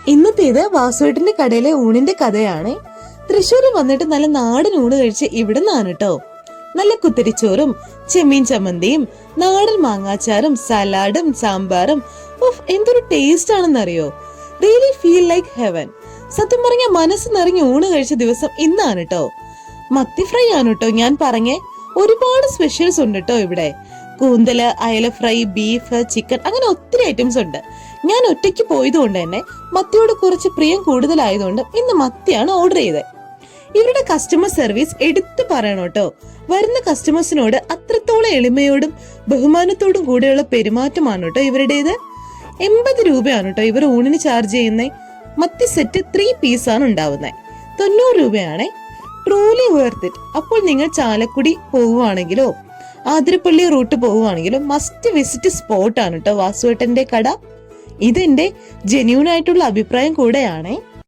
ഇന്നത്തേത് വാസുവേട്ടന്റെ കടയിലെ ഊണിന്റെ കഥയാണ്. തൃശ്ശൂര് വന്നിട്ട് നല്ല നാടൻ ഊണ് കഴിച്ച് ഇവിടെ നിന്നാണ് കേട്ടോ. നല്ല കുത്തരിച്ചോറും ചെമ്മീൻ ചമ്മന്തിയും നാടൻ മാങ്ങാച്ചാറും സലാഡും സാമ്പാറും എന്തൊരു ടേസ്റ്റ് ആണെന്നറിയോ. Really feel like heaven. സത്യം പറഞ്ഞ മനസ്സ് നിറഞ്ഞ് ഊണ് കഴിച്ച ദിവസം ഇന്നാണ് കേട്ടോ. മത്തി ഫ്രൈ ആണ് കേട്ടോ ഞാൻ പറഞ്ഞേ. ഒരുപാട് സ്പെഷ്യൽസ് ഉണ്ട് കേട്ടോ ഇവിടെ. കൂന്തല്, അയല ഫ്രൈ, ബീഫ്, ചിക്കൻ, അങ്ങനെ ഒത്തിരി ഐറ്റംസ് ഉണ്ട്. ഞാൻ ഒറ്റയ്ക്ക് പോയതുകൊണ്ട് തന്നെ മത്തിയോട് കുറച്ച് പ്രിയം കൂടുതലായതുകൊണ്ട് ഇന്ന് മത്തിയാണ് ഓർഡർ ചെയ്തത്. ഇവരുടെ കസ്റ്റമർ സർവീസ് എടുത്തു പറയണം കേട്ടോ. വരുന്ന കസ്റ്റമേഴ്സിനോട് അത്രത്തോളം എളിമയോടും ബഹുമാനത്തോടും കൂടെയുള്ള പെരുമാറ്റമാണ് കേട്ടോ ഇവരുടേത്. 80 രൂപയാണ് കേട്ടോ ഇവർ ഊണിന് ചാർജ് ചെയ്യുന്നത്. മത്തി സെറ്റ് 3 പീസാണ് ഉണ്ടാവുന്നത്. 90 രൂപയാണ്. Truly worth it. അപ്പോൾ നിങ്ങൾ ചാലക്കുടി പോവുകയാണെങ്കിലോ ആതിരപ്പള്ളി റൂട്ട് പോവുകയാണെങ്കിലോ മസ്റ്റ് വിസിറ്റ് സ്പോട്ടാണ് കേട്ടോ വാസുവേട്ടന്റെ കട. ഇതെന്റെ ജെന്യൂൻ ആയിട്ടുള്ള അഭിപ്രായം കൂടെയാണേ.